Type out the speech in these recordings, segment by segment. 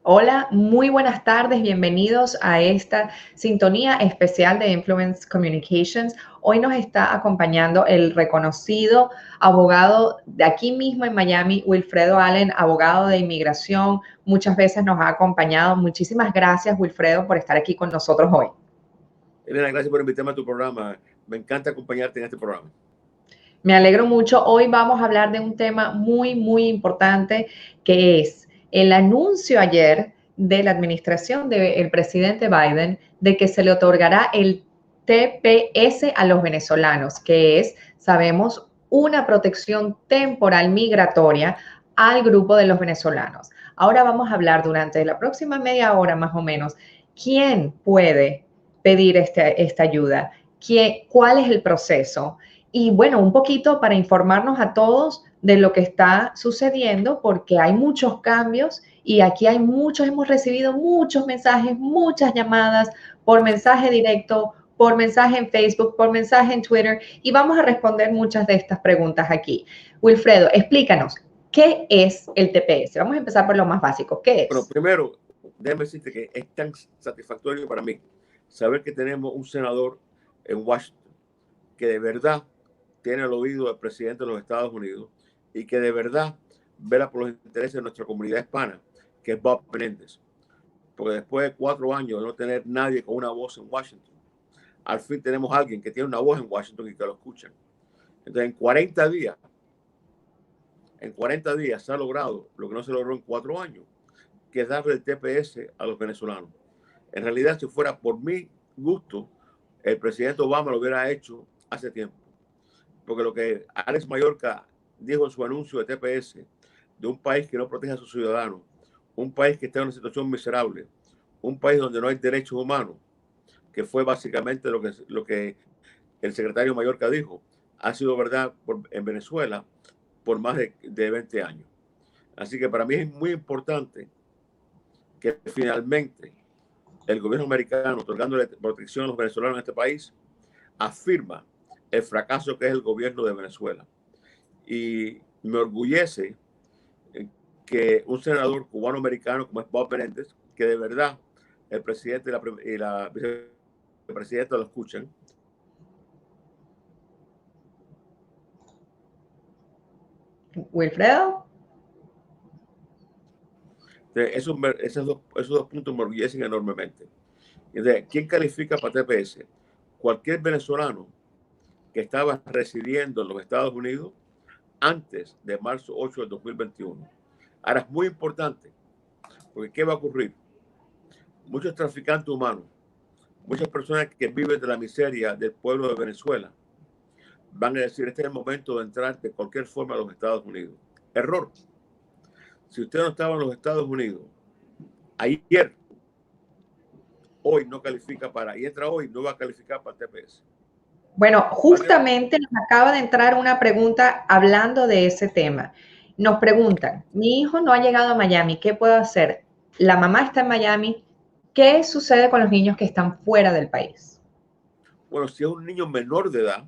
Hola, muy buenas tardes, bienvenidos a esta sintonía especial de Influence Communications. Hoy nos está acompañando el reconocido abogado de aquí mismo en Miami, Wilfredo Allen, abogado de inmigración. Muchas veces nos ha acompañado. Muchísimas gracias, Wilfredo, por estar aquí con nosotros hoy. Elena, gracias por invitarme a tu programa. Me encanta acompañarte en este programa. Me alegro mucho. Hoy vamos a hablar de un tema muy importante que es el anuncio ayer de la administración del presidente Biden de que se le otorgará el TPS a los venezolanos, que es, sabemos, una protección temporal migratoria al grupo de los venezolanos. Ahora vamos a hablar durante la próxima media hora más o menos, ¿quién puede pedir esta ayuda? ¿Cuál es el proceso? Y bueno, un poquito para informarnos a todos de lo que está sucediendo, porque hay muchos cambios y aquí hay muchos, hemos recibido muchos mensajes, muchas llamadas por mensaje directo, por mensaje en Facebook, por mensaje en Twitter, y vamos a responder muchas de estas preguntas aquí. Wilfredo, explícanos, ¿qué es el TPS? Vamos a empezar por lo más básico. ¿Qué Bueno, es? primero, déjame decirte que es tan satisfactorio para mí saber que tenemos un senador en Washington que de verdad tiene el oído del presidente de los Estados Unidos y que de verdad vela por los intereses de nuestra comunidad hispana, que es Bob Menéndez. Porque después de 4 años de no tener nadie con una voz en Washington, al fin tenemos a alguien que tiene una voz en Washington y que lo escuchan. Entonces, en 40 días se ha logrado lo que no se logró en 4 años, que es darle el TPS a los venezolanos. En realidad, si fuera por mi gusto, el presidente Obama lo hubiera hecho hace tiempo. Porque lo que Alex Mayorga dijo en su anuncio de TPS, de un país que no protege a sus ciudadanos, un país que está en una situación miserable, un país donde no hay derechos humanos, que fue básicamente lo que el secretario Mayorga dijo, ha sido verdad en Venezuela por más de 20 años. Así que para mí es muy importante que finalmente el gobierno americano, otorgándole protección a los venezolanos en este país, afirma el fracaso que es el gobierno de Venezuela. Y me orgullece que un senador cubano-americano como es Bob Menéndez, que de verdad el presidente y la vicepresidenta lo escuchan. Wilfredo. Esos dos puntos me orgullecen enormemente. Entonces, ¿quién califica para TPS? Cualquier venezolano que estaba residiendo en los Estados Unidos antes de marzo 8 del 2021. Ahora es muy importante, porque ¿qué va a ocurrir? Muchos traficantes humanos, muchas personas que viven de la miseria del pueblo de Venezuela, van a decir, este es el momento de entrar de cualquier forma a los Estados Unidos. Error. Si usted no estaba en los Estados Unidos ayer, hoy no califica y entra hoy, no va a calificar para el TPS. Bueno, ¿Vale? justamente nos acaba de entrar una pregunta hablando de ese tema. Nos preguntan, mi hijo no ha llegado a Miami, ¿qué puedo hacer? La mamá está en Miami, ¿qué sucede con los niños que están fuera del país? Bueno, si es un niño menor de edad,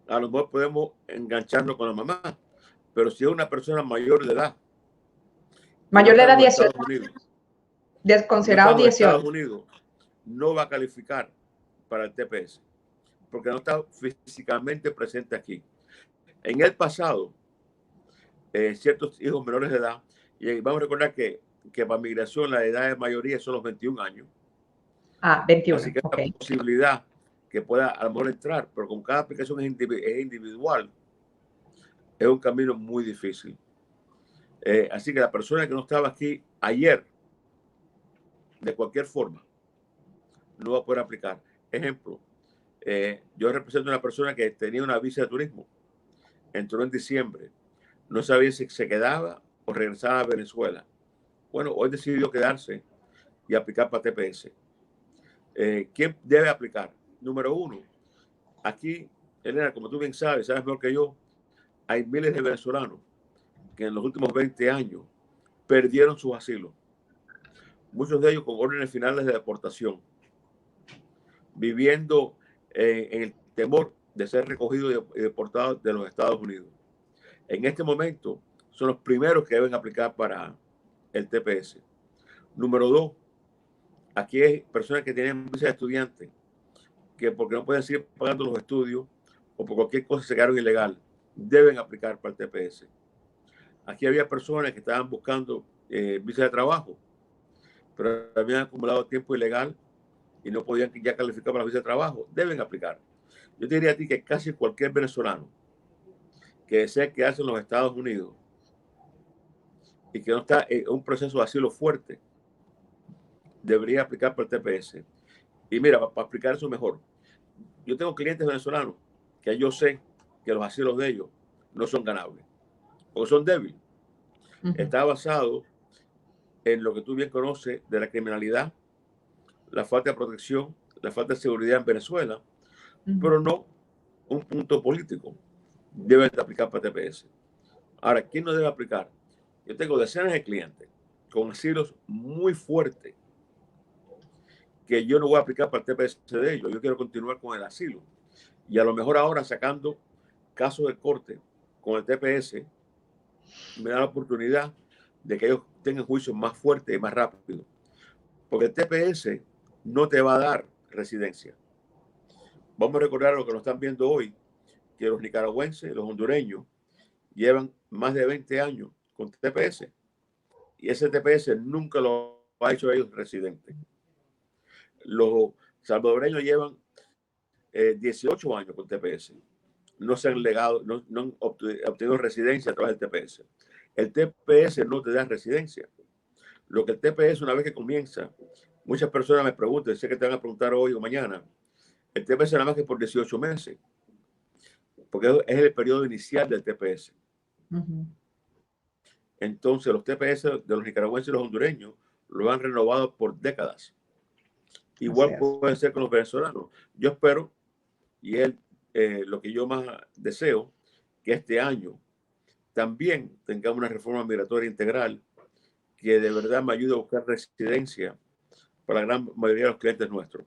a lo mejor podemos engancharlo con la mamá. Pero si es una persona mayor de edad que no Mayor de está en edad los 18, Estados Unidos, no está considerado en los 18. Estados Unidos, no va a calificar para el TPS, porque no está físicamente presente aquí. En el pasado, ciertos hijos menores de edad, y vamos a recordar que para migración la edad de mayoría son los 21 años, Ah, así 21, que ok. es una posibilidad que pueda a lo mejor entrar, pero con cada aplicación es individual, es un camino muy difícil. Así que la persona que no estaba aquí ayer, de cualquier forma, no va a poder aplicar. Ejemplo, yo represento a una persona que tenía una visa de turismo, entró en diciembre, no sabía si se quedaba o regresaba a Venezuela. Bueno, hoy decidió quedarse y aplicar para TPS. ¿Quién debe aplicar? Número uno, aquí, Elena, como tú bien sabes mejor que yo, hay miles de venezolanos que en los últimos 20 años perdieron sus asilos. Muchos de ellos con órdenes finales de deportación, viviendo en el temor de ser recogidos y deportados de los Estados Unidos. En este momento son los primeros que deben aplicar para el TPS. Número dos, aquí hay personas que tienen visa de estudiante que porque no pueden seguir pagando los estudios o por cualquier cosa se quedaron ilegal, deben aplicar para el TPS. Aquí había personas que estaban buscando visa de trabajo, pero habían acumulado tiempo ilegal y no podían ya calificar para la visa de trabajo, deben aplicar. Yo te diría a ti que casi cualquier venezolano que desea quedarse en los Estados Unidos y que no está en un proceso de asilo fuerte, debería aplicar para el TPS. Y mira, para explicar eso mejor, yo tengo clientes venezolanos que yo sé que los asilos de ellos no son ganables, porque son débiles. Está basado en lo que tú bien conoces de la criminalidad, la falta de protección, la falta de seguridad en Venezuela, pero no un punto político. Deben de aplicar para TPS. Ahora, ¿quién no debe aplicar? Yo tengo decenas de clientes con asilos muy fuertes que yo no voy a aplicar para el TPS de ellos. Yo quiero continuar con el asilo. Y a lo mejor ahora sacando casos de corte con el TPS, me da la oportunidad de que ellos tengan juicios más fuertes y más rápidos. Porque el TPS no te va a dar residencia. Vamos a recordar lo que nos están viendo hoy, que los nicaragüenses, los hondureños, llevan más de 20 años con TPS. Y ese TPS nunca lo ha hecho ellos residentes. Los salvadoreños llevan 18 años con TPS. No se han legado, no han obtenido residencia a través del TPS. El TPS no te da residencia. Lo que el TPS, una vez que comienza, muchas personas me preguntan, sé que te van a preguntar hoy o mañana, el TPS nada más que por 18 meses, porque es el periodo inicial del TPS. Entonces, los TPS de los nicaragüenses y los hondureños lo han renovado por décadas. Igual puede ser con los venezolanos. Yo espero, y es lo que yo más deseo, que este año también tengamos una reforma migratoria integral que de verdad me ayude a buscar residencia para la gran mayoría de los clientes nuestros.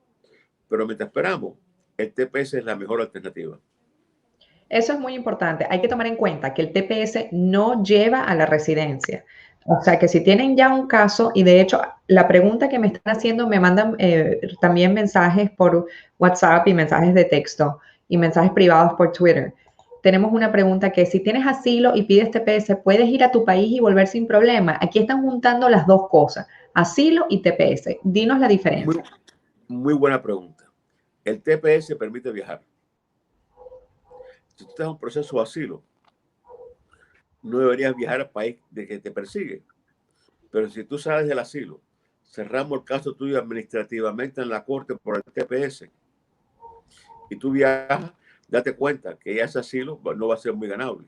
Pero mientras esperamos, el TPS es la mejor alternativa. Eso es muy importante. Hay que tomar en cuenta que el TPS no lleva a la residencia. O sea que si tienen ya un caso, y de hecho la pregunta que me están haciendo, me mandan también mensajes por WhatsApp y mensajes de texto y mensajes privados por Twitter. Tenemos una pregunta que si tienes asilo y pides TPS, ¿puedes ir a tu país y volver sin problema? Aquí están juntando las dos cosas, asilo y TPS. Dinos la diferencia. Muy buena pregunta. El TPS permite viajar. Si tú estás en un proceso de asilo, no deberías viajar al país de que te persigue. Pero si tú sales del asilo, cerramos el caso tuyo administrativamente en la corte por el TPS y tú viajas, date cuenta que ya ese asilo no va a ser muy ganable.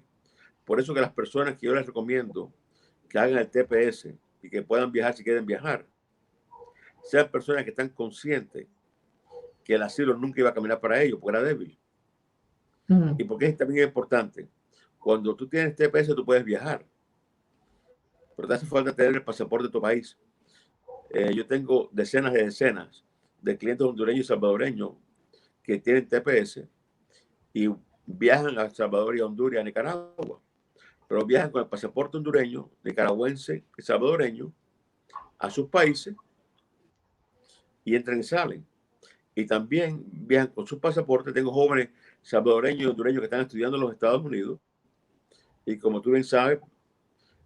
Por eso que las personas que yo les recomiendo que hagan el TPS y que puedan viajar si quieren viajar, sean personas que están conscientes que el asilo nunca iba a caminar para ellos porque era débil. Y porque es también importante, cuando tú tienes TPS tú puedes viajar, pero te hace falta tener el pasaporte de tu país. Yo tengo decenas de clientes hondureños y salvadoreños que tienen TPS y viajan a Salvador y a Honduras y a Nicaragua, pero viajan con el pasaporte hondureño, nicaragüense y salvadoreño a sus países y entran y salen. Y también viajan con sus pasaportes. Tengo jóvenes salvadoreños y hondureños que están estudiando en los Estados Unidos y como tú bien sabes,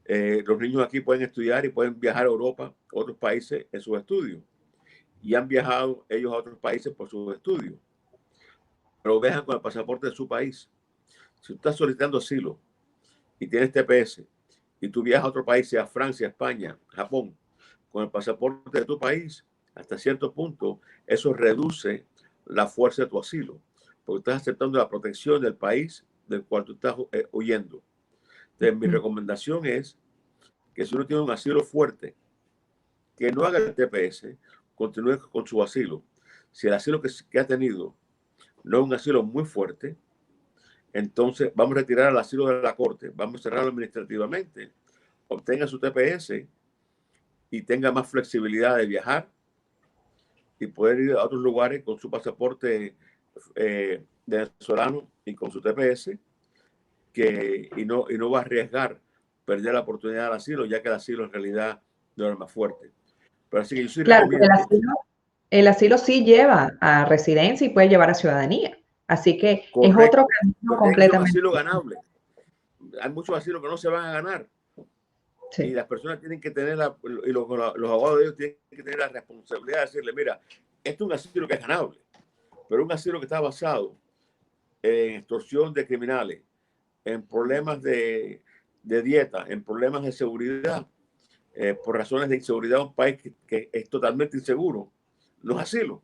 los niños aquí pueden estudiar y pueden viajar a Europa, a otros países en sus estudios. Y han viajado ellos a otros países por sus estudios. Pero viajan con el pasaporte de su país. Si tú estás solicitando asilo y tienes TPS y tú viajas a otro país, sea Francia, España, Japón, con el pasaporte de tu país, hasta cierto punto, eso reduce la fuerza de tu asilo, porque estás aceptando la protección del país del cual tú estás huyendo. Entonces, mi recomendación es que si uno tiene un asilo fuerte, que no haga el TPS, continúe con su asilo. Si el asilo que ha tenido no es un asilo muy fuerte, entonces vamos a retirar el asilo de la corte, vamos a cerrarlo administrativamente, obtenga su TPS y tenga más flexibilidad de viajar y poder ir a otros lugares con su pasaporte venezolano y con su TPS y no va a arriesgar perder la oportunidad del asilo, ya que el asilo en realidad no es más fuerte. Pero así que yo sí Claro, recomiendo. el asilo sí lleva a residencia y puede llevar a ciudadanía. Así que es otro Correcto. camino Pero tiene que ser un completamente asilo distinto. ganable. Hay muchos asilos que no se van a ganar. Y Sí, las personas tienen que tener, y los abogados de ellos tienen que tener la responsabilidad de decirle, mira, esto es un asilo que es ganable, pero un asilo que está basado en extorsión de criminales, en problemas de dieta, en problemas de seguridad, por razones de inseguridad en un país que es totalmente inseguro, no es asilo.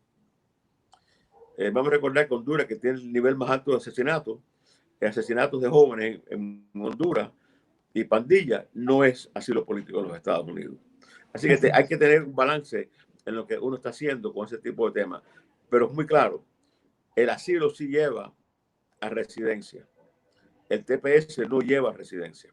Vamos a recordar que Honduras, que tiene el nivel más alto de asesinatos de jóvenes en Honduras y pandillas, no es asilo político en los Estados Unidos. Así que hay que tener un balance en lo que uno está haciendo con ese tipo de temas. Pero es muy claro, el asilo sí lleva a residencia. El TPS no lleva a residencia.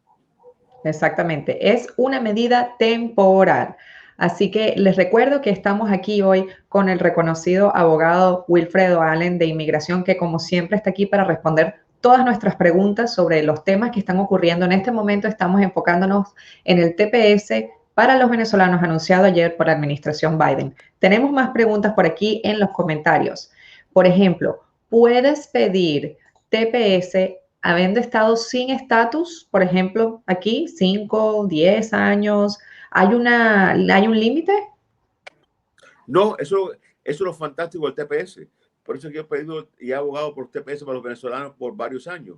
exactamente. Es una medida temporal. Así que les recuerdo que estamos aquí hoy con el reconocido abogado Wilfredo Allen de Inmigración, que como siempre está aquí para responder todas nuestras preguntas sobre los temas que están ocurriendo. En este momento estamos enfocándonos en el TPS para los venezolanos anunciado ayer por la administración Biden. Tenemos más preguntas por aquí en los comentarios. Por ejemplo, ¿puedes pedir TPS habiendo estado sin estatus? Por ejemplo, aquí 5, 10 años. ¿Hay un límite? No, eso es lo fantástico del TPS. Por eso que yo he pedido y he abogado por TPS para los venezolanos por varios años.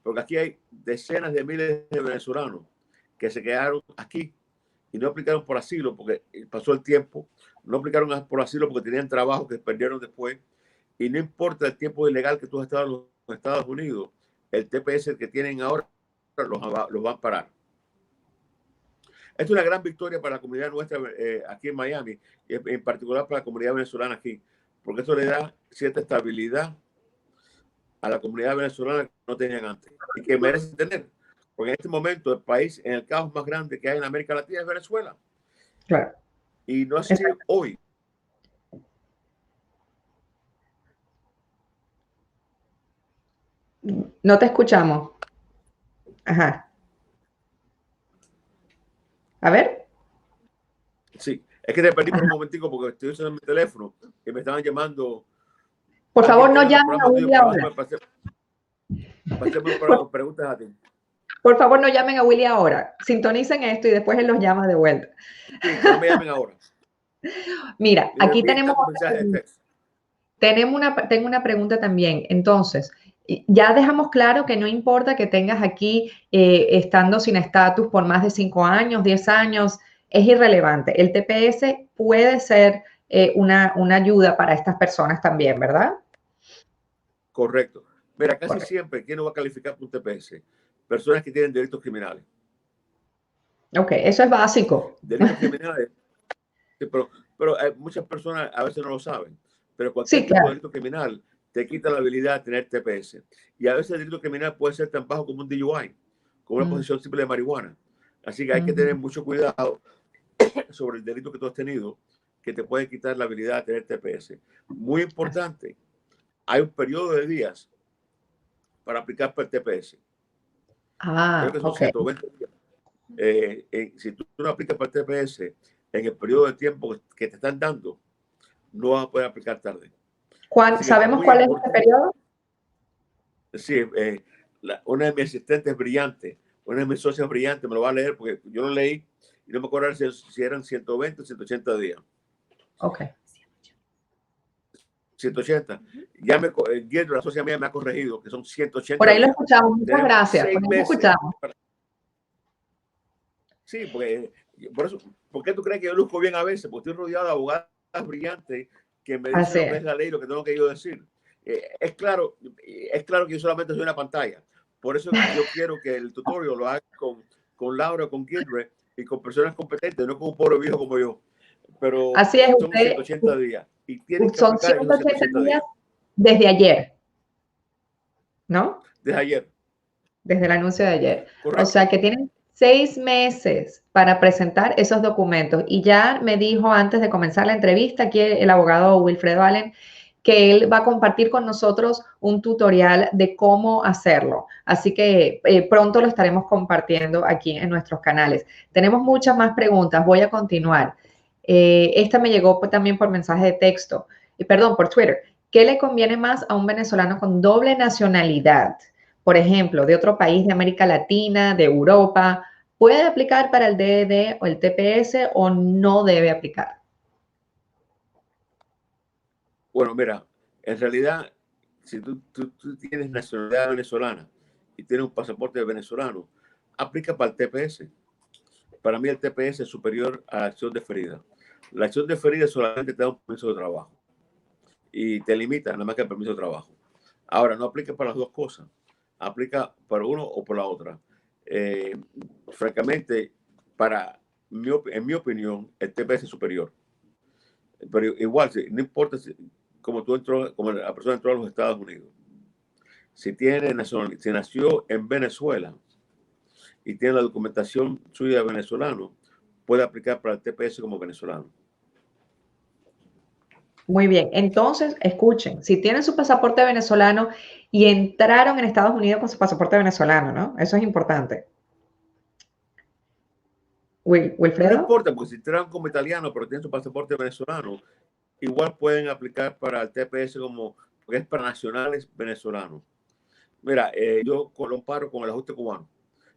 Porque aquí hay decenas de miles de venezolanos que se quedaron aquí y no aplicaron por asilo porque pasó el tiempo. No aplicaron por asilo porque tenían trabajo que perdieron después. Y no importa el tiempo ilegal que tú has estado en los Estados Unidos, el TPS que tienen ahora los va a parar. Esto es una gran victoria para la comunidad nuestra aquí en Miami, y en particular para la comunidad venezolana aquí, porque eso le da cierta estabilidad a la comunidad venezolana que no tenían antes y que merecen tener. Porque en este momento el país en el caos más grande que hay en América Latina es Venezuela. Claro. Y no así hoy. No te escuchamos. Ajá. A ver. Sí, es que te perdí por un momentico porque estoy usando mi teléfono y me estaban llamando. Por Alguien favor, está no llamando al llamen a programa tuyo Willy para ahora. hacerme preguntas a ti. Por favor, no llamen a Willy ahora. Sintonicen esto y después él los llama de vuelta. Sí, que no me llamen ahora. Mira, Y me aquí envíen tenemos tantos mensajes de texto. tengo una pregunta también. Entonces, ya dejamos claro que no importa que tengas aquí estando sin estatus por más de 5 años, 10 años, es irrelevante. El TPS puede ser una ayuda para estas personas también, ¿verdad? Correcto. Mira, casi Correcto. siempre, ¿quién no va a calificar por un TPS? Personas que tienen delitos criminales. Ok, eso es básico. Delitos criminales, sí, pero muchas personas a veces no lo saben, pero Sí, cualquier tipo de claro. delito criminal te quita la habilidad de tener TPS. Y a veces el delito criminal puede ser tan bajo como un DUI, como una posesión simple de marihuana. Así que hay que tener mucho cuidado sobre el delito que tú has tenido, que te puede quitar la habilidad de tener TPS. Muy importante, hay un periodo de días para aplicar para el TPS. Creo Ah, que son ok. 120 días. Si tú no aplicas para el TPS en el periodo de tiempo que te están dando, no vas a poder aplicar tarde. Así que es ¿Sabemos muy cuál es este importante. periodo? Sí, una de mis asistentes brillante, una de mis socias brillantes, me lo va a leer porque yo lo leí y no me acuerdo si eran 120 o 180 días. Ok. 180. Ya la socia mía me ha corregido que son Por 180 ahí lo días. escuchamos. Muchas Tenemos gracias. Por 6 ahí lo meses. escuchamos. Sí, porque por eso, ¿por qué tú crees que yo luzco bien a veces? Porque estoy rodeado de abogadas brillantes que me dicen Así lo que es. es la ley, lo que tengo que yo decir. Es claro que yo solamente soy una pantalla. Por eso yo quiero que el tutorial lo haga con Laura, con Gilbert y con personas competentes, no con un pobre viejo como yo. Pero Así es, son 180 días y tienen que son aplicar en esos 180 180 días días. desde ayer, ¿no? Desde ayer. Desde el anuncio de ayer. O Correcto. sea que tienen 6 meses para presentar esos documentos. Y ya me dijo antes de comenzar la entrevista aquí el abogado Wilfredo Allen que él va a compartir con nosotros un tutorial de cómo hacerlo. Así que pronto lo estaremos compartiendo aquí en nuestros canales. Tenemos muchas más preguntas. Voy a continuar. Esta me llegó también por mensaje de texto, perdón, por Twitter. ¿Qué le conviene más a un venezolano con doble nacionalidad? Por ejemplo, de otro país de América Latina, de Europa, ¿puede aplicar para el DED o el TPS o no debe aplicar? Bueno, mira, en realidad, si tú tienes nacionalidad venezolana y tienes un pasaporte venezolano, aplica para el TPS. Para mí el TPS es superior a la acción deferida. La acción deferida solamente te da un permiso de trabajo y te limita nada más que el permiso de trabajo. Ahora, no aplica para las dos cosas. Aplica para uno o por la otra. Francamente, en mi opinión, el TPS es superior. Pero igual, no importa como la persona entró a los Estados Unidos. Si nació en Venezuela y tiene la documentación suya de venezolano, puede aplicar para el TPS como venezolano. Muy bien, entonces escuchen, si tienen su pasaporte venezolano y entraron en Estados Unidos con su pasaporte venezolano, ¿no? Eso es importante. No Wilfredo. importa, porque si entraron como italiano, pero tienen su pasaporte venezolano, igual pueden aplicar para el TPS porque es para nacionales venezolanos. Mira, yo lo comparo con el ajuste cubano.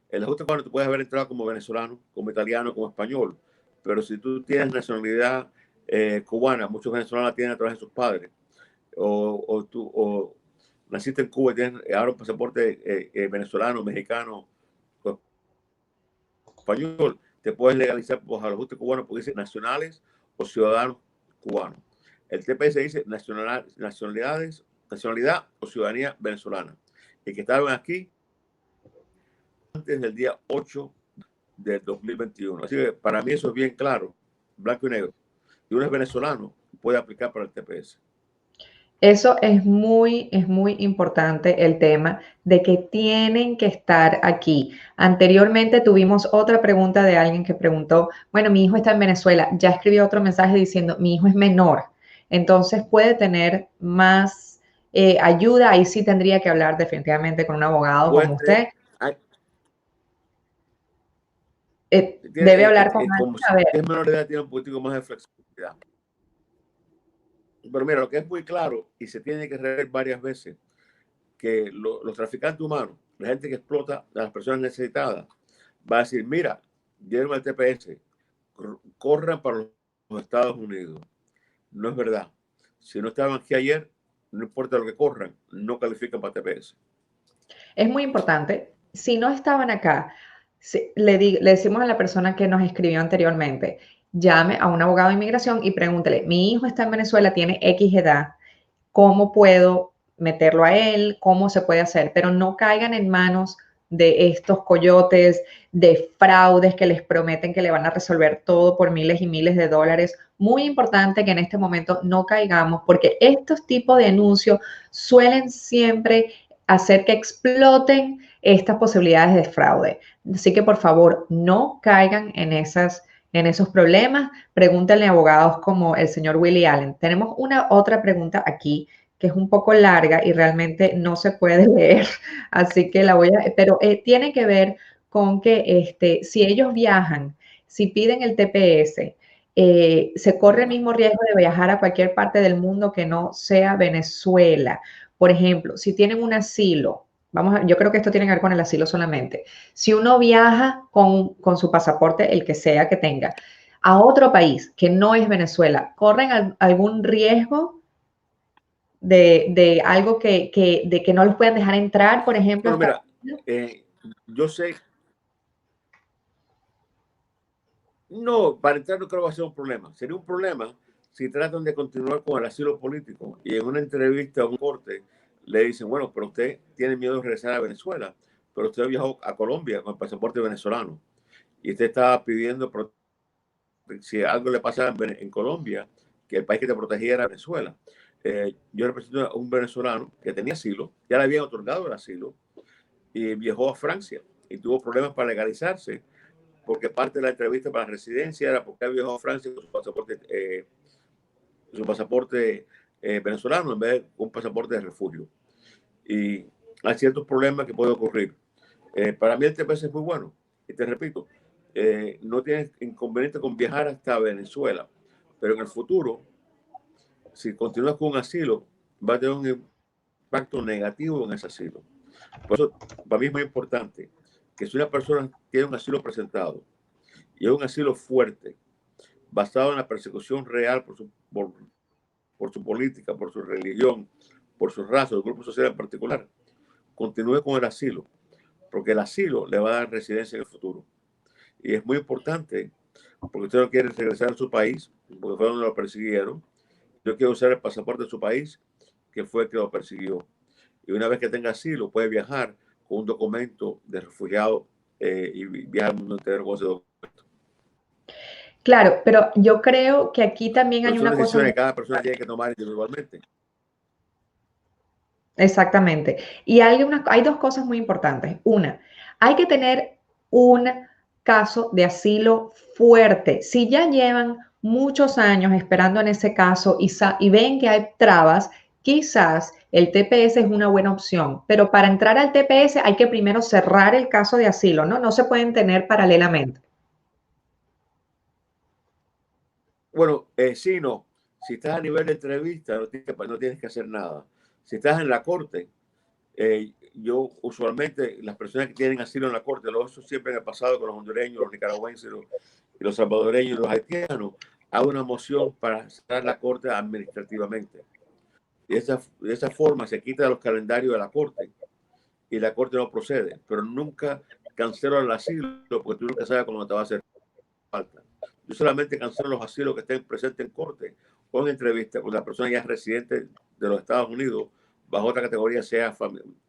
El ajuste cubano tú puedes haber entrado como venezolano, como italiano, como español, pero si tú tienes nacionalidad cubana, muchos venezolanos la tienen a través de sus padres, o naciste en Cuba y tienes ahora un pasaporte venezolano, mexicano o español, te puedes legalizar bajo el ajuste cubano porque dice nacionales o ciudadanos cubanos. El TPS dice nacionalidad o ciudadanía venezolana. Y que estaban aquí antes del día 8 del 2021. Así que para mí eso es bien claro, blanco y negro. Si uno es venezolano, puede aplicar para el TPS. Eso es muy importante el tema de que tienen que estar aquí. Anteriormente tuvimos otra pregunta de alguien que preguntó, bueno, mi hijo está en Venezuela, ya escribió otro mensaje diciendo, mi hijo es menor, entonces puede tener más ayuda, ahí sí tendría que hablar definitivamente con un abogado como Puede, usted. hay, Debe hablar con alguien, como si a ver. es menor de edad, tiene un poquito más de flexibilidad. Pero mira, lo que es muy claro y se tiene que rever varias veces, que los traficantes humanos, la gente que explota a las personas necesitadas, va a decir, mira, lleven al TPS, corran para los Estados Unidos. No es verdad. Si no estaban aquí ayer, no importa lo que corran, no califican para TPS. Es muy importante. Si no estaban acá, le decimos a la persona que nos escribió anteriormente, llame a un abogado de inmigración y pregúntele, mi hijo está en Venezuela, tiene X edad, ¿cómo puedo meterlo a él? ¿Cómo se puede hacer? Pero no caigan en manos de estos coyotes, de fraudes que les prometen que le van a resolver todo por miles y miles de dólares. Muy importante que en este momento no caigamos, porque estos tipos de anuncios suelen siempre hacer que exploten estas posibilidades de fraude. Así que por favor, no caigan en esos problemas. Pregúntenle a abogados como el señor Willie Allen. Tenemos una otra pregunta aquí que es un poco larga y realmente no se puede leer, así que la voy a, pero tiene que ver con que si ellos viajan, si piden el TPS, se corre el mismo riesgo de viajar a cualquier parte del mundo que no sea Venezuela. Por ejemplo, si tienen un asilo, yo creo que esto tiene que ver con el asilo solamente. Si uno viaja con su pasaporte, el que sea que tenga, a otro país que no es Venezuela, ¿corren algún riesgo de algo de que no los puedan dejar entrar, por ejemplo, Bueno, hasta... mira, yo sé, no, para entrar no creo que va a ser un problema. Sería un problema si tratan de continuar con el asilo político y en una entrevista a un corte le dicen, bueno, pero usted tiene miedo de regresar a Venezuela, pero usted viajó a Colombia con el pasaporte venezolano y usted estaba pidiendo si algo le pasa en Colombia, que el país que te protegiera era Venezuela. Yo represento a un venezolano que tenía asilo, ya le habían otorgado el asilo y viajó a Francia y tuvo problemas para legalizarse porque parte de la entrevista para la residencia era porque viajó a Francia con su pasaporte venezolano en vez de un pasaporte de refugio. Y hay ciertos problemas que pueden ocurrir. Para mí el TPS es muy bueno. Y te repito, no tiene inconveniente con viajar hasta Venezuela, pero en el futuro, si continúas con un asilo, va a tener un impacto negativo en ese asilo. Por eso, para mí es muy importante que si una persona tiene un asilo presentado y es un asilo fuerte, basado en la persecución real por su política, por su religión, por su raza, el grupo social en particular, continúe con el asilo, porque el asilo le va a dar residencia en el futuro. Y es muy importante, porque usted no quiere regresar a su país, porque fue donde lo persiguieron. Yo quiero usar el pasaporte de su país, que fue el que lo persiguió. Y una vez que tenga asilo, puede viajar con un documento de refugiado y viajar al mundo entero con ese documento. Claro, pero yo creo que aquí también Pero hay son una cosa decisiones muy... que cada persona tiene que tomar individualmente. Exactamente. Y hay dos cosas muy importantes. Una, hay que tener un caso de asilo fuerte. Si ya llevan muchos años esperando en ese caso y ven que hay trabas, quizás el TPS es una buena opción, pero para entrar al TPS hay que primero cerrar el caso de asilo, ¿no? No se pueden tener paralelamente. Bueno, sí, no. Si estás a nivel de entrevista, no tienes que hacer nada. Si estás en la corte, yo usualmente, las personas que tienen asilo en la corte, lo he hecho siempre en el pasado con los hondureños, los nicaragüenses, los salvadoreños y los haitianos, hago una moción para cerrar la corte administrativamente. De esa forma se quita de los calendarios de la corte y la corte no procede, pero nunca cancelo el asilo porque tú nunca sabes cuándo te va a hacer falta. Yo solamente cancelo los asilos que estén presentes en corte o en entrevista cuando la persona ya es residente de los Estados Unidos bajo otra categoría, sea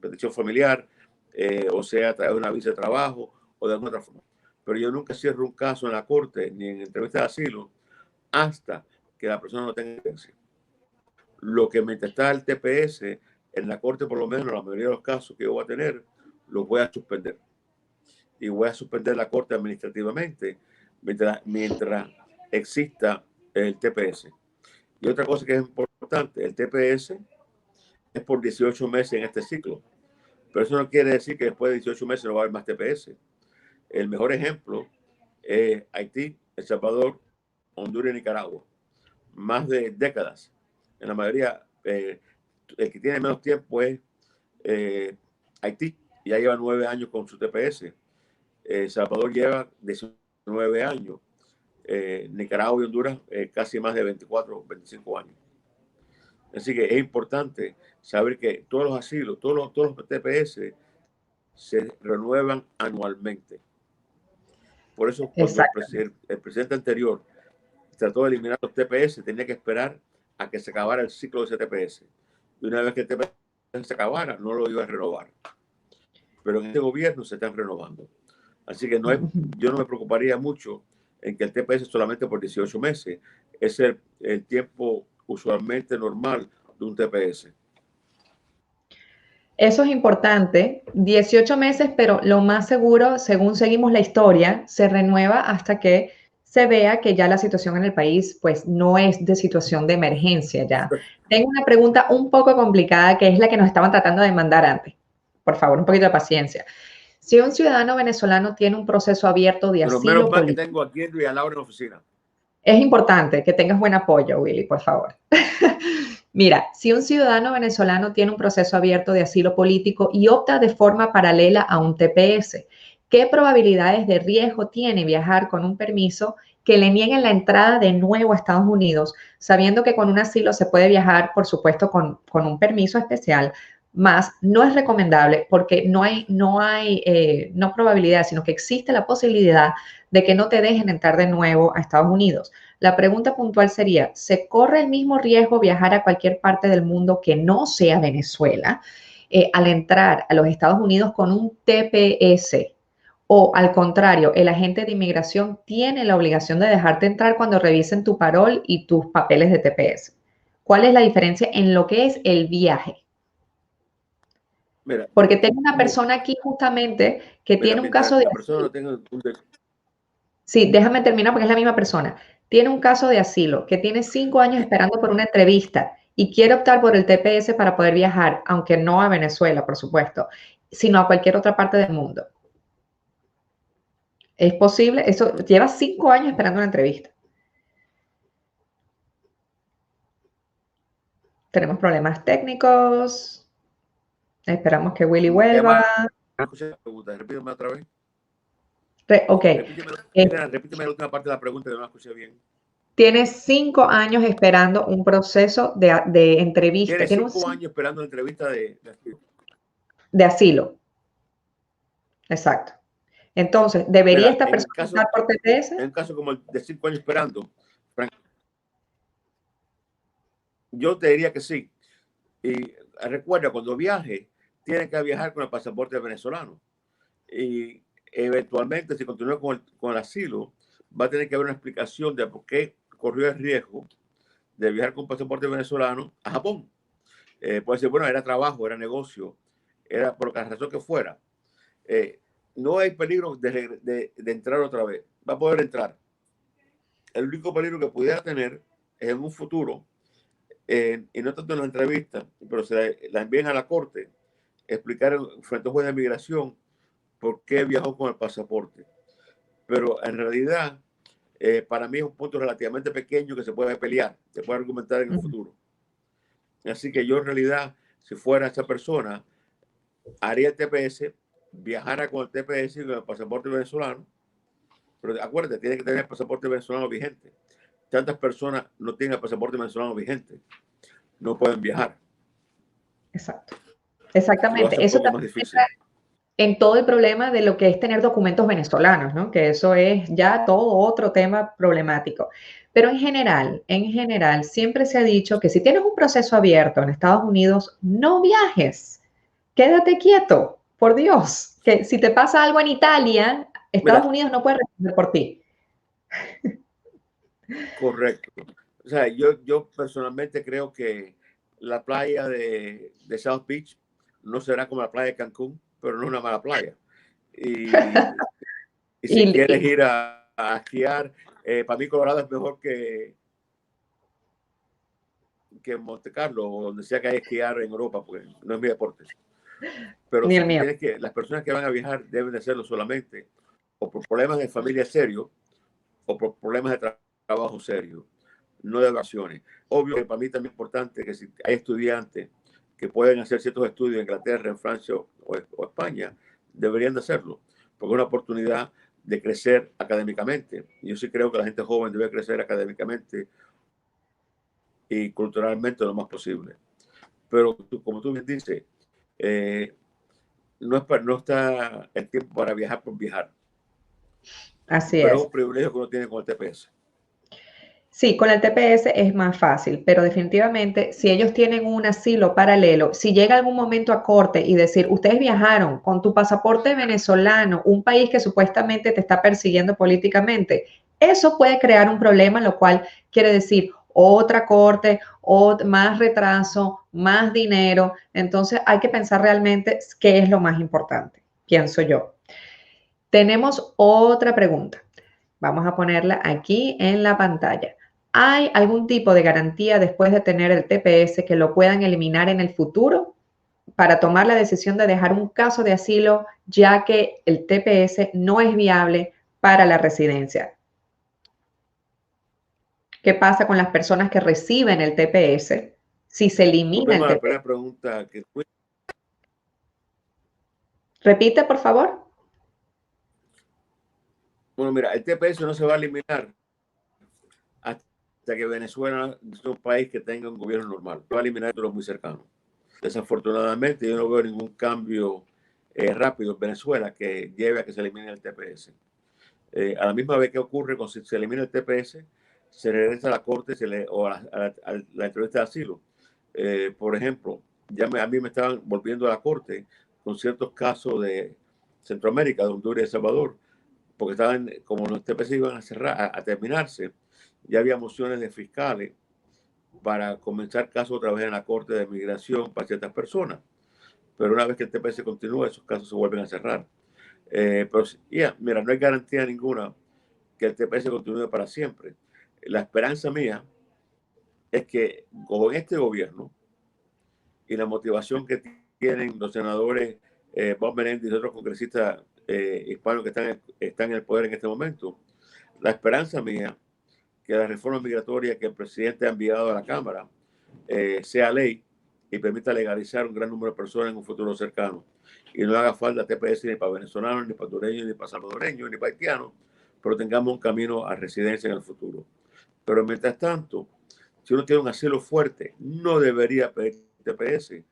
petición familiar o sea a través de una visa de trabajo o de alguna otra forma. Pero yo nunca cierro un caso en la corte ni en entrevista de asilo hasta que la persona no tenga evidencia. Lo que mientras está el TPS en la corte, por lo menos la mayoría de los casos que yo voy a tener, los voy a suspender. Y voy a suspender la corte administrativamente mientras exista el TPS. Y otra cosa que es importante, el TPS es por 18 meses en este ciclo. Pero eso no quiere decir que después de 18 meses no va a haber más TPS. El mejor ejemplo es Haití, El Salvador, Honduras y Nicaragua. Más de décadas. En la mayoría, el que tiene menos tiempo es Haití. Ya lleva 9 años con su TPS. El Salvador lleva 19 años. Nicaragua y Honduras casi más de 24 o 25 años. Así que es importante saber que todos los asilos, todos los TPS se renuevan anualmente. Por eso cuando el presidente anterior trató de eliminar los TPS, tenía que esperar a que se acabara el ciclo de ese TPS. Y una vez que el TPS se acabara, no lo iba a renovar. Pero en este gobierno se están renovando. Así que yo no me preocuparía mucho en que el TPS solamente por 18 meses. Es el tiempo usualmente normal de un TPS. Eso es importante, 18 meses, pero lo más seguro, según seguimos la historia, se renueva hasta que se vea que ya la situación en el país pues no es de situación de emergencia ya. Tengo una pregunta un poco complicada que es la que nos estaban tratando de mandar antes. Por favor, un poquito de paciencia. Si un ciudadano venezolano tiene un proceso abierto de Pero menos asilo mal que político, tengo aquí y a Laura en la oficina. es importante que tengas buen apoyo, Willy, por favor. Mira, si un ciudadano venezolano tiene un proceso abierto de asilo político y opta de forma paralela a un TPS, ¿qué probabilidades de riesgo tiene viajar con un permiso que le nieguen la entrada de nuevo a Estados Unidos, sabiendo que con un asilo se puede viajar, por supuesto, con un permiso especial? Más no es recomendable porque no probabilidad, sino que existe la posibilidad de que no te dejen entrar de nuevo a Estados Unidos. La pregunta puntual sería, ¿se corre el mismo riesgo viajar a cualquier parte del mundo que no sea Venezuela al entrar a los Estados Unidos con un TPS? O al contrario, el agente de inmigración tiene la obligación de dejarte entrar cuando revisen tu parol y tus papeles de TPS. ¿Cuál es la diferencia en lo que es el viaje? Mira, Porque tengo una persona aquí justamente que tiene un mientras caso de la persona asilo. no tenga Sí, déjame terminar porque es la misma persona. Tiene un caso de asilo que tiene 5 años esperando por una entrevista y quiere optar por el TPS para poder viajar, aunque no a Venezuela, por supuesto, sino a cualquier otra parte del mundo. Es posible, eso lleva 5 años esperando una entrevista. Tenemos problemas técnicos. Esperamos que Willy vuelva. Escuché la pregunta, repíteme otra vez. Ok. Repíteme la última parte de la pregunta que no la escuché bien. Tiene 5 años esperando un proceso de entrevista. Tiene 5 años esperando la entrevista de asilo. Exacto. Entonces, ¿debería esta persona estar por TPS? En un caso como el de 5 años esperando, yo te diría que sí. Y recuerda, cuando viaje, tiene que viajar con el pasaporte venezolano. Y eventualmente, si continúa con el asilo, va a tener que haber una explicación de por qué corrió el riesgo de viajar con pasaporte venezolano a Japón. Puede ser, bueno, era trabajo, era negocio, era por la razón que fuera. No hay peligro de entrar otra vez. Va a poder entrar. El único peligro que pudiera tener es en un futuro, y no tanto en la entrevista, pero se la envíen a la corte, explicar frente a un juez de migración por qué viajó con el pasaporte. Pero en realidad, para mí es un punto relativamente pequeño que se puede pelear, se puede argumentar en el futuro. Así que yo en realidad, si fuera esa persona, haría el TPS, viajara con el TPS y con el pasaporte venezolano, pero acuérdate, tiene que tener el pasaporte venezolano vigente. Tantas personas no tienen el pasaporte venezolano vigente, no pueden viajar. Exacto. Exactamente. Eso también entra en todo el problema de lo que es tener documentos venezolanos, ¿no? Que eso es ya todo otro tema problemático. Pero en general, siempre se ha dicho que si tienes un proceso abierto en Estados Unidos, no viajes. Quédate quieto, por Dios. Que si te pasa algo en Italia, Estados Unidos no puede responder por ti. Correcto. O sea, yo personalmente creo que la playa de South Beach no será como la playa de Cancún, pero no es una mala playa. Y si quieres ir a esquiar, para mí Colorado es mejor que Monte Carlo o donde sea que haya esquiar en Europa, porque no es mi deporte. Pero si tienes las personas que van a viajar deben de hacerlo solamente o por problemas de familia serios o por problemas de trabajo serio, no de vacaciones. Obvio que para mí también es importante que si hay estudiantes que pueden hacer ciertos estudios en Inglaterra, en Francia o España, deberían de hacerlo, porque es una oportunidad de crecer académicamente. Yo sí creo que la gente joven debe crecer académicamente y culturalmente lo más posible. Pero como tú bien dices, no está el tiempo para viajar por viajar. Así pero es. Es un privilegio que uno tiene con el TPS. Sí, con el TPS es más fácil, pero definitivamente si ellos tienen un asilo paralelo, si llega algún momento a corte y decir, ustedes viajaron con tu pasaporte venezolano, un país que supuestamente te está persiguiendo políticamente, eso puede crear un problema, lo cual quiere decir otra corte, más retraso, más dinero. Entonces hay que pensar realmente qué es lo más importante, pienso yo. Tenemos otra pregunta. Vamos a ponerla aquí en la pantalla. ¿Hay algún tipo de garantía después de tener el TPS que lo puedan eliminar en el futuro para tomar la decisión de dejar un caso de asilo, ya que el TPS no es viable para la residencia? ¿Qué pasa con las personas que reciben el TPS si se elimina el Volvemos a la TPS? primera pregunta que fue. Repite, por favor. Bueno, mira, el TPS no se va a eliminar hasta que Venezuela es un país que tenga un gobierno normal. Se va a eliminar de los muy cercanos. Desafortunadamente, yo no veo ningún cambio rápido en Venezuela que lleve a que se elimine el TPS. A la misma vez que ocurre con si se elimina el TPS, se regresa a la corte o a la entrevista de asilo. Por ejemplo, a mí me estaban volviendo a la corte con ciertos casos de Centroamérica, de Honduras y El Salvador, porque estaban, como los TPS iban a cerrar, a terminarse, ya había mociones de fiscales para comenzar casos otra vez en la Corte de Migración para ciertas personas. Pero una vez que el TPS continúa, esos casos se vuelven a cerrar. Pero mira, no hay garantía ninguna que el TPS continúe para siempre. La esperanza mía es que con este gobierno y la motivación que tienen los senadores Bob Menéndez y otros congresistas hispanos que están en el poder en este momento. La esperanza mía que la reforma migratoria que el presidente ha enviado a la Cámara sea ley y permita legalizar un gran número de personas en un futuro cercano. Y no haga falta TPS ni para venezolanos, ni para hondureños, ni para salvadoreños, ni para haitianos, pero tengamos un camino a residencia en el futuro. Pero mientras tanto, si uno tiene un asilo fuerte, no debería pedir TPS,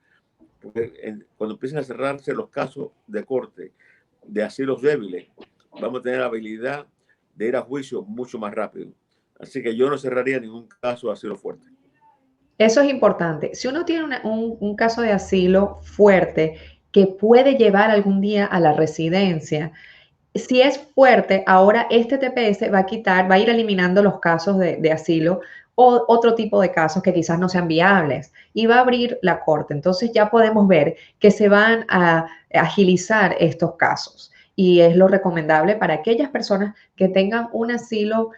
porque cuando empiecen a cerrarse los casos de corte de asilos débiles, vamos a tener la habilidad de ir a juicio mucho más rápido. Así que yo no cerraría ningún caso de asilo fuerte. Eso es importante. Si uno tiene un caso de asilo fuerte que puede llevar algún día a la residencia, si es fuerte, ahora este TPS va a quitar, va a ir eliminando los casos de asilo o otro tipo de casos que quizás no sean viables y va a abrir la corte. Entonces ya podemos ver que se van a agilizar estos casos y es lo recomendable para aquellas personas que tengan un asilo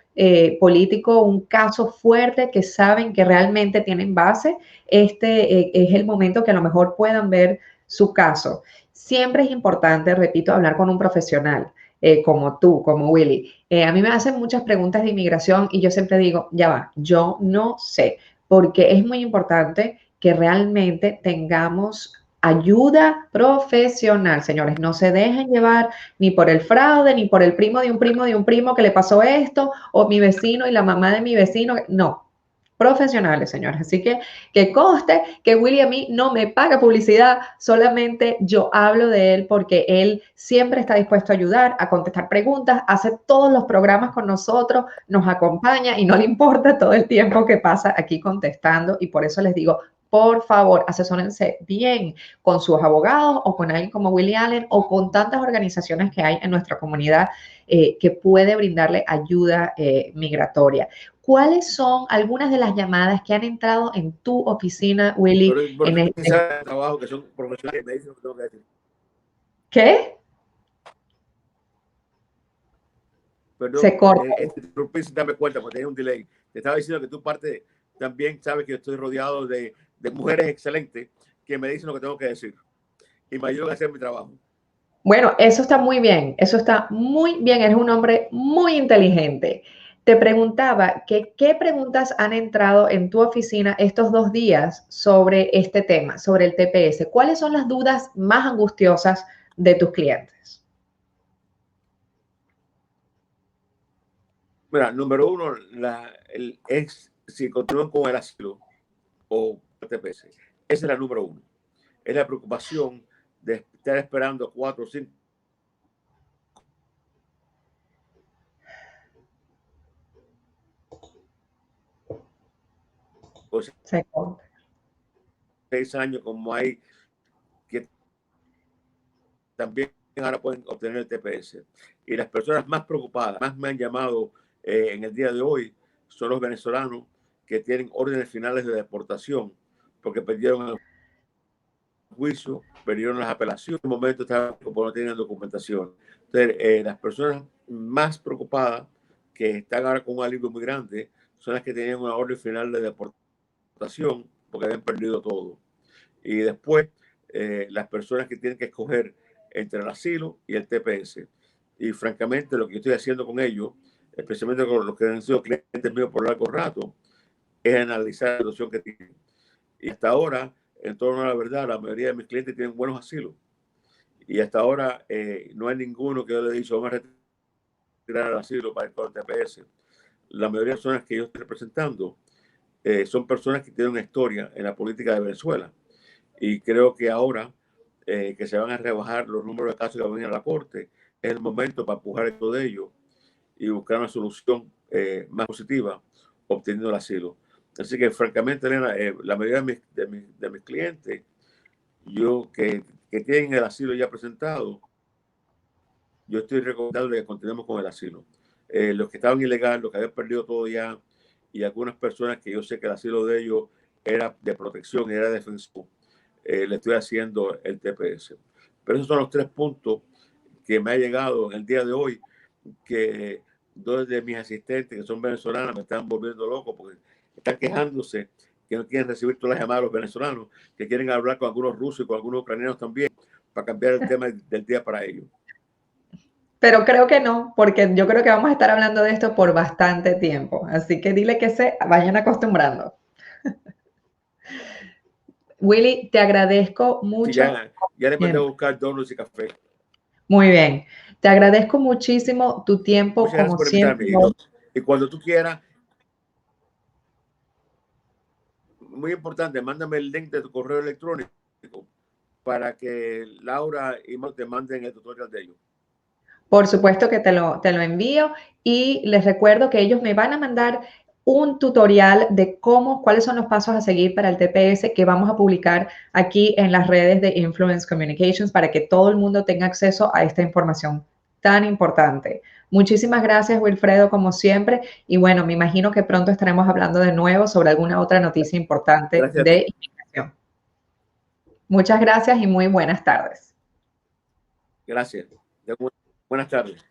político, un caso fuerte que saben que realmente tienen base. Este es el momento que a lo mejor puedan ver su caso. Siempre es importante, repito, hablar con un profesional como tú, como Willy. A mí me hacen muchas preguntas de inmigración y yo siempre digo, ya va, yo no sé, porque es muy importante que realmente tengamos ayuda profesional, señores. No se dejen llevar ni por el fraude, ni por el primo de un primo de un primo que le pasó esto, o mi vecino y la mamá de mi vecino. No, profesionales, señores. Así que conste que Willy a mí no me paga publicidad, solamente yo hablo de él porque él siempre está dispuesto a ayudar, a contestar preguntas, hace todos los programas con nosotros, nos acompaña y no le importa todo el tiempo que pasa aquí contestando. Y por eso les digo, por favor, asesórense bien con sus abogados o con alguien como Willy Allen o con tantas organizaciones que hay en nuestra comunidad que puede brindarle ayuda migratoria. ¿Cuáles son algunas de las llamadas que han entrado en tu oficina, Willy? Pero por eso que trabajo que son profesionales me dicen lo que tengo que decir. ¿Qué? Perdón, Se corta. sin darme cuenta porque tenía un delay. Te estaba diciendo que tu parte también sabes que estoy rodeado de mujeres excelentes que me dicen lo que tengo que decir y me ayudan a hacer mi trabajo. Bueno, eso está muy bien, eso está muy bien, eres un hombre muy inteligente. Te preguntaba que qué preguntas han entrado en tu oficina estos 2 días sobre este tema, sobre el TPS. ¿Cuáles son las dudas más angustiosas de tus clientes? Mira, número uno, es si continúan con el asilo o el TPS. Esa es la número uno. Es la preocupación de estar esperando 4 o 5 o 6 años como hay que también ahora pueden obtener el TPS. Y las personas más preocupadas, más me han llamado en el día de hoy, son los venezolanos que tienen órdenes finales de deportación porque perdieron el juicio, perdieron las apelaciones, en un momento estaban porque no tienen documentación. Entonces, las personas más preocupadas que están ahora con un alivio muy grande son las que tenían una orden final de deportación porque habían perdido todo. Y después, las personas que tienen que escoger entre el asilo y el TPS. Y francamente, lo que estoy haciendo con ellos, especialmente con los que han sido clientes míos por largo rato, es analizar la situación que tienen. Y hasta ahora, en torno a la verdad, la mayoría de mis clientes tienen buenos asilos. Y hasta ahora no hay ninguno que yo le he dicho, vamos a retirar el asilo para ir con el TPS. La mayoría de las personas que yo estoy representando son personas que tienen una historia en la política de Venezuela. Y creo que ahora que se van a rebajar los números de casos que van a venir a la Corte, es el momento para empujar esto de ellos y buscar una solución más positiva, obteniendo el asilo. Así que, francamente, Elena, la mayoría de mis clientes, yo que tienen el asilo ya presentado, yo estoy recomendando que continuemos con el asilo. Los que estaban ilegales, los que habían perdido todo ya, y algunas personas que yo sé que el asilo de ellos era de protección, era defensivo, le estoy haciendo el TPS. Pero esos son los 3 puntos que me ha llegado en el día de hoy, que 2 de mis asistentes, que son venezolanas, me están volviendo loco porque están quejándose que no quieren recibir todas las llamadas de los venezolanos, que quieren hablar con algunos rusos y con algunos ucranianos también, para cambiar el tema del día para ellos. Pero creo que no, porque yo creo que vamos a estar hablando de esto por bastante tiempo. Así que dile que se vayan acostumbrando. Willy, te agradezco Sí, mucho. ya le mandé a buscar donuts y café. Muy bien. Te agradezco muchísimo tu tiempo, Muchas gracias como por siempre. invitarme. Y cuando tú quieras, muy importante, mándame el link de tu correo electrónico para que Laura y Mark te manden el tutorial de ellos. Por supuesto que te lo envío y les recuerdo que ellos me van a mandar un tutorial de cuáles son los pasos a seguir para el TPS que vamos a publicar aquí en las redes de Influence Communications para que todo el mundo tenga acceso a esta información tan importante. Muchísimas gracias, Wilfredo, como siempre. Y bueno, me imagino que pronto estaremos hablando de nuevo sobre alguna otra noticia importante Gracias a ti. de inmigración. Muchas gracias y muy buenas tardes. Gracias. Buenas tardes.